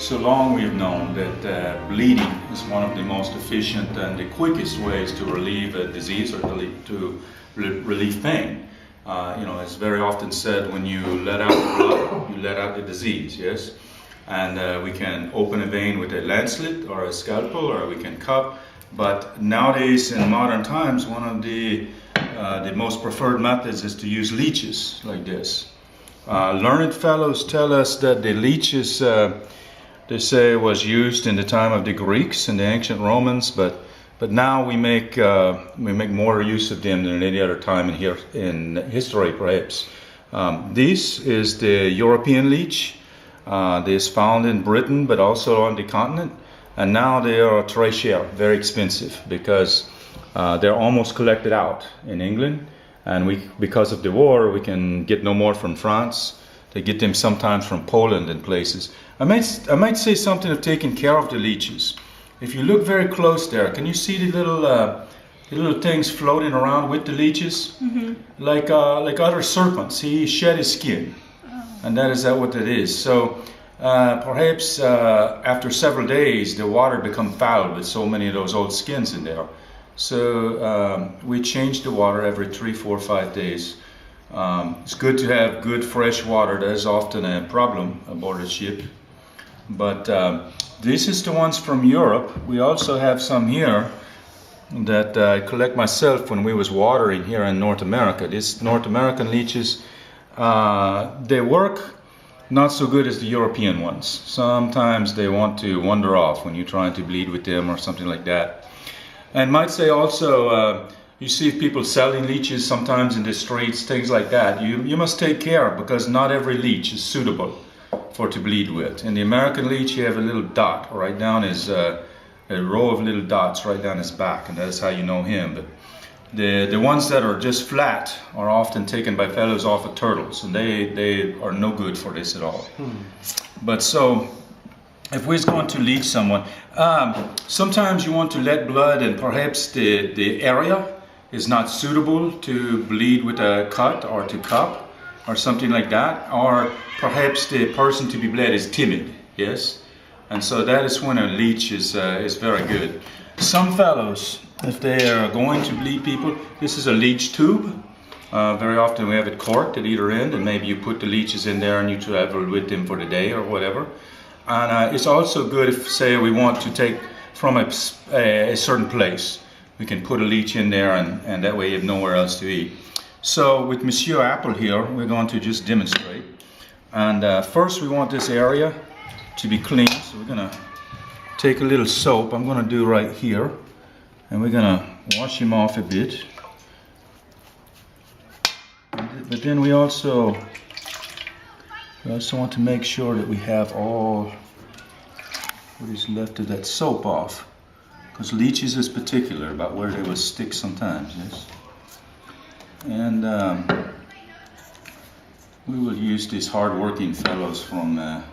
So long we have known that bleeding is one of the most efficient and the quickest ways to relieve a disease or to relieve pain. It's very often said when you let out the blood, you let out the disease, yes? And we can open a vein with a lancet or a scalpel, or we can cup. But nowadays, in modern times, one of the most preferred methods is to use leeches like this. Learned fellows tell us that the leeches, they say, was used in the time of the Greeks and the ancient Romans, but now we make more use of them than any other time in history, perhaps. This is the European leech. This is found in Britain, but also on the continent. And now they are très cher, very expensive, because they're almost collected out in England. And because of the war, we can get no more from France. They get them sometimes from Poland and places. I might say something of taking care of the leeches. If you look very close there, can you see the little things floating around with the leeches? Mm-hmm. Like other serpents. He shed his skin, and that is what it is. So perhaps after several days, the water becomes foul with so many of those old skins in there. So we change the water every 3, 4, 5 days. It's good to have good fresh water. That is often a problem aboard a ship. But this is the ones from Europe. We also have some here that I collect myself when we was watering here in North America. These North American leeches, they work not so good as the European ones. Sometimes they want to wander off when you're trying to bleed with them or something like that. And might say also, you see people selling leeches sometimes in the streets, things like that. You must take care, because not every leech is suitable to bleed with. In the American leech, you have a little dot right down his, a row of little dots right down his back, and that's how you know him. But the ones that are just flat are often taken by fellows off of turtles, and they are no good for this at all. But so, if we're going to leech someone, sometimes you want to let blood, and perhaps the area is not suitable to bleed with a cut or to cup or something like that, or perhaps the person to be bled is timid, yes? And so that is when a leech is very good. Some fellows, if they are going to bleed people, this is a leech tube. Very often we have it corked at either end, and maybe you put the leeches in there and you travel with them for the day or whatever. And it's also good if, say, we want to take from a certain place. We can put a leech in there, and that way you have nowhere else to eat. So with Monsieur Apple here, we're going to just demonstrate. And first we want this area to be clean. So we're going to take a little soap. I'm going to do right here. And we're going to wash him off a bit. But then we also want to make sure that we have all what is left of that soap off. Because leeches is particular about where they will stick sometimes, yes? And we will use these hard-working fellows from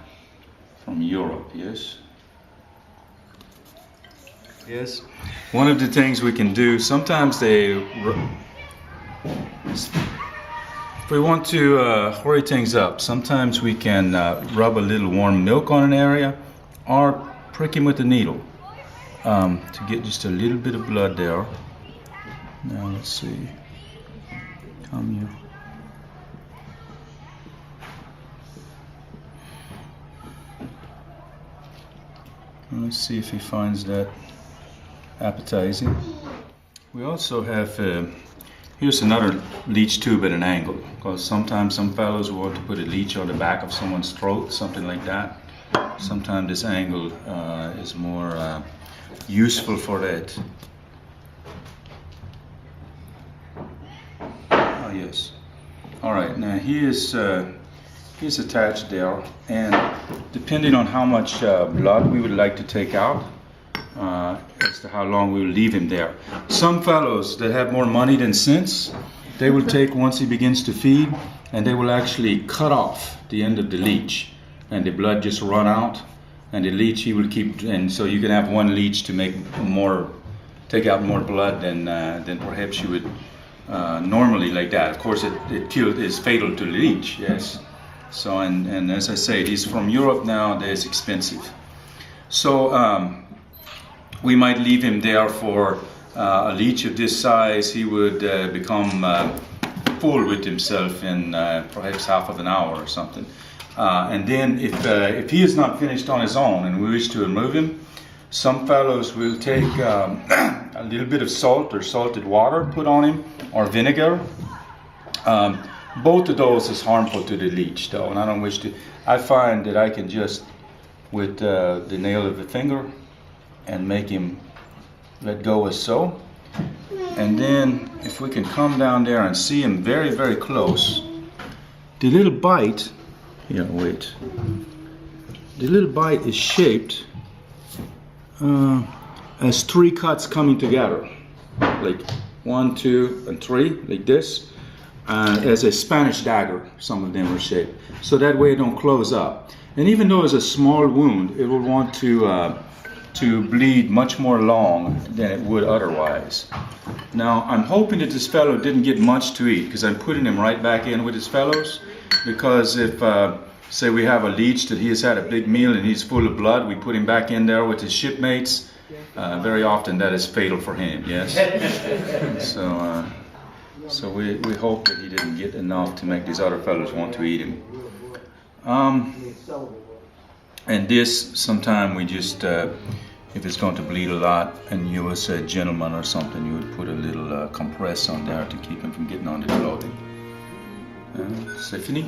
Europe, yes? Yes. One of the things we can do, sometimes if we want to hurry things up, sometimes we can rub a little warm milk on an area, or prick him with a needle to get just a little bit of blood there. Now let's see. Come here. Let's see if he finds that appetizing. We also have, here's another leech tube at an angle, because sometimes some fellows want to put a leech on the back of someone's throat, something like that. Sometimes this angle is more useful for that. Oh yes. All right. Now he's attached there, and depending on how much blood we would like to take out, as to how long we will leave him there. Some fellows that have more money than sense, they will take, once he begins to feed, and they will actually cut off the end of the leech, and the blood just run out, and the leech he will keep, and so you can have one leech to take out more blood than perhaps you would normally like that. Of course, it is fatal to the leech, yes. So, and as I say, these from Europe nowadays expensive. So we might leave him there for a leech of this size. He would become full with himself in perhaps half of an hour or something. And then if he is not finished on his own and we wish to remove him, some fellows will take a little bit of salt or salted water, put on him, or vinegar. Both of those is harmful to the leech though, and I don't wish to. I find that I can just, with the nail of the finger, and make him let go as so. And then if we can come down there and see him very, very close, the little bite, here, wait. The little bite is shaped as 3 cuts coming together, like 1, 2, and 3, like this, as a Spanish dagger. Some of them are shaped, so that way it don't close up. And even though it's a small wound, it will want to bleed much more long than it would otherwise. Now I'm hoping that this fellow didn't get much to eat, because I'm putting him right back in with his fellows, because if say we have a leech that he has had a big meal and he's full of blood, we put him back in there with his shipmates, very often that is fatal for him, yes? So we hope that he didn't get enough to make these other fellows want to eat him. And this, sometime we just, if it's going to bleed a lot and you was a gentleman or something, you would put a little compress on there to keep him from getting on the clothing. Stephanie?